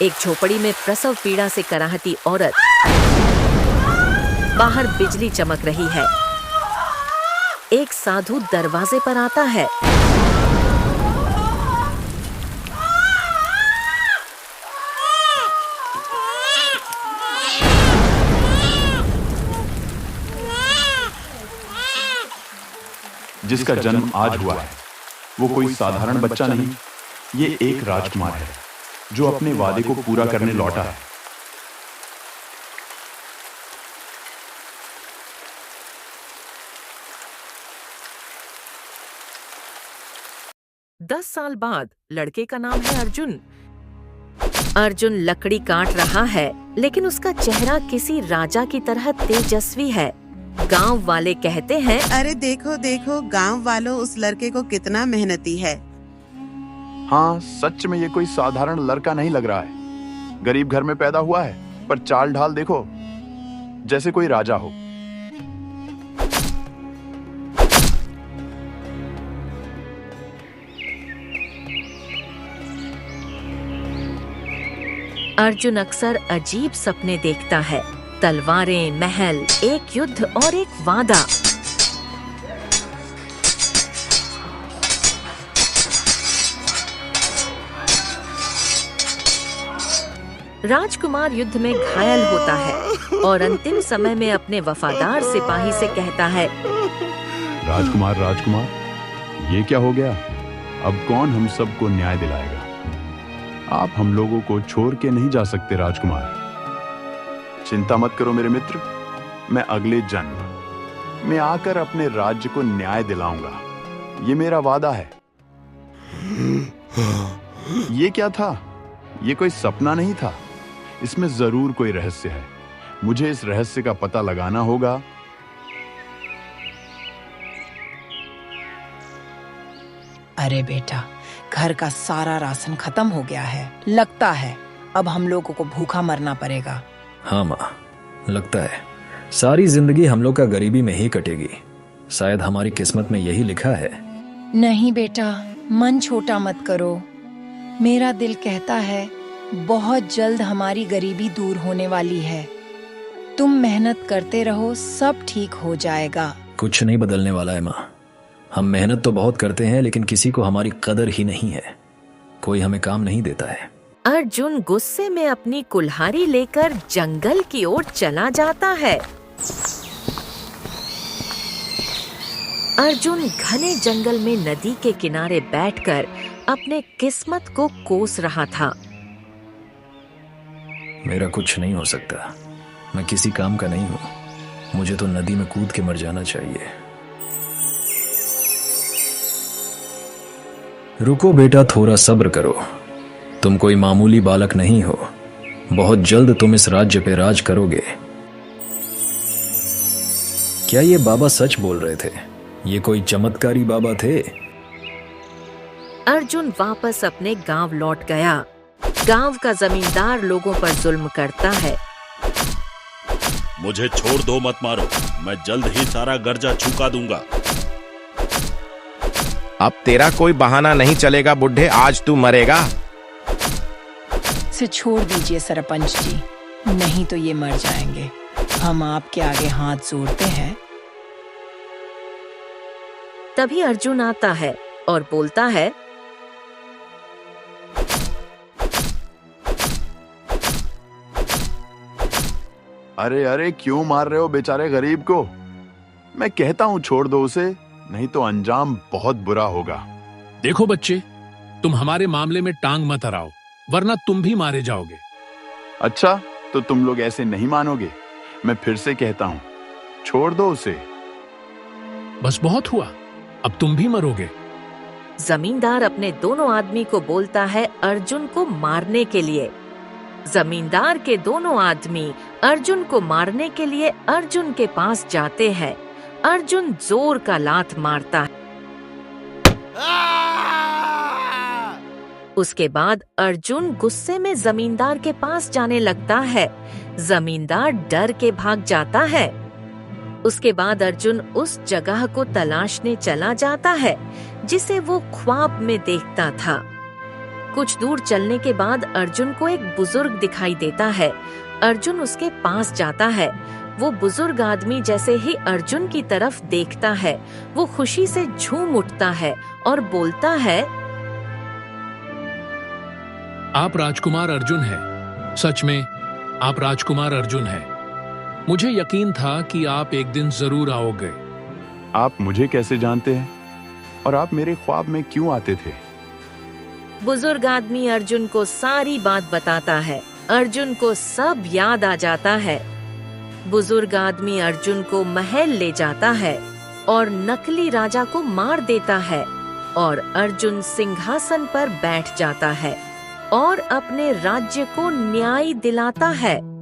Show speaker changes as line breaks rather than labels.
एक झोपड़ी में प्रसव पीड़ा से कराहती औरत। बाहर बिजली चमक रही है। एक साधु दरवाजे पर आता है।
जिसका जन्म आज हुआ है वो कोई साधारण बच्चा नहीं, ये एक राजकुमार है जो अपने वादे को पूरा करने लौटा है।
दस साल बाद लड़के का नाम है अर्जुन। अर्जुन लकड़ी काट रहा है, लेकिन उसका चेहरा किसी राजा की तरह तेजस्वी है। गांव वाले कहते हैं,
अरे देखो देखो, गांव वालों, उस लड़के को कितना मेहनती है।
हाँ, सच में ये कोई साधारण लड़का नहीं लग रहा है। गरीब घर में पैदा हुआ है, पर चाल ढाल देखो, जैसे कोई राजा हो।
अर्जुन अक्सर अजीब सपने देखता है। तलवारें, महल, एक युद्ध और एक वादा। राजकुमार युद्ध में घायल होता है और अंतिम समय में अपने वफादार सिपाही से कहता है,
राजकुमार, राजकुमार, ये क्या हो गया? अब कौन हम सबको न्याय दिलाएगा? आप हम लोगों को छोड़ के नहीं जा सकते राजकुमार। चिंता मत करो मेरे मित्र, मैं अगले जन्म में आकर अपने राज्य को न्याय दिलाऊंगा। ये मेरा वादा है। ये क्या था? ये कोई सपना नहीं था। इसमें जरूर कोई रहस्य है। मुझे इस रहस्य का पता लगाना होगा।
अरे बेटा, घर का सारा राशन खत्म हो गया है। लगता है अब हम लोगों को भूखा मरना पड़ेगा।
हाँ माँ, लगता है सारी जिंदगी हम लोग का गरीबी में ही कटेगी। शायद हमारी किस्मत में यही लिखा है।
नहीं बेटा, मन छोटा मत करो। मेरा दिल कहता है बहुत जल्द हमारी गरीबी दूर होने वाली है। तुम मेहनत करते रहो, सब ठीक हो जाएगा।
कुछ नहीं बदलने वाला है माँ। हम मेहनत तो बहुत करते हैं, लेकिन किसी को हमारी कदर ही नहीं है। कोई हमें काम नहीं देता है।
अर्जुन गुस्से में अपनी कुल्हाड़ी लेकर जंगल की ओर चला जाता है। अर्जुन घने जंगल में नदी के किनारे बैठकर अपने किस्मत को कोस रहा था।
मेरा कुछ नहीं हो सकता। मैं किसी काम का नहीं हूँ। मुझे तो नदी में कूद के मर जाना चाहिए। रुको बेटा, थोड़ा सब्र करो। तुम कोई मामूली बालक नहीं हो। बहुत जल्द तुम इस राज्य पे राज करोगे। क्या ये बाबा सच बोल रहे थे? ये कोई चमत्कारी बाबा थे?
अर्जुन वापस अपने गांव लौट गया। गांव का जमींदार लोगों पर जुल्म करता है।
मुझे छोड़ दो, मत मारो। मैं जल्द ही सारा गर्जा चुका दूंगा।
अब तेरा कोई बहाना नहीं चलेगा बुढ़े, आज तू मरेगा।
इसे छोड़ दीजिए सरपंच जी, नहीं तो ये मर जाएंगे। हम आपके आगे हाथ जोड़ते हैं।
तभी अर्जुन आता है और बोलता है,
अरे अरे, क्यों मार रहे हो बेचारे गरीब को? मैं कहता हूँ छोड़ दो उसे, नहीं तो अंजाम बहुत बुरा होगा।
देखो बच्चे, तुम हमारे मामले में टांग मत अड़ाओ, वरना तुम भी मारे जाओगे।
अच्छा, तो तुम लोग ऐसे नहीं मानोगे। मैं फिर से कहता हूँ, छोड़ दो उसे।
बस बहुत हुआ, अब तुम भी मरोगे।
जमींदार अपने दोनों आदमी को बोलता है अर्जुन को मारने के लिए। जमींदार के दोनों आदमी अर्जुन को मारने के लिए अर्जुन के पास जाते हैं। अर्जुन जोर का लात मारता है। उसके बाद अर्जुन गुस्से में जमींदार के पास जाने लगता है। जमींदार डर के भाग जाता है। उसके बाद अर्जुन उस जगह को तलाशने चला जाता है जिसे वो ख्वाब में देखता था। कुछ दूर चलने के बाद अर्जुन को एक बुजुर्ग दिखाई देता है। अर्जुन उसके पास जाता है। वो बुजुर्ग आदमी जैसे ही अर्जुन की तरफ देखता है, वो खुशी से झूम उठता है और बोलता है,
आप राजकुमार अर्जुन हैं। सच में आप राजकुमार अर्जुन हैं। मुझे यकीन था कि आप एक दिन जरूर आओगे।
आप मुझे कैसे जानते हैं और आप मेरे ख्वाब में क्यों आते थे?
बुजुर्ग आदमी अर्जुन को सारी बात बताता है। अर्जुन को सब याद आ जाता है। बुजुर्ग आदमी अर्जुन को महल ले जाता है और नकली राजा को मार देता है और अर्जुन सिंहासन पर बैठ जाता है और अपने राज्य को न्याय दिलाता है।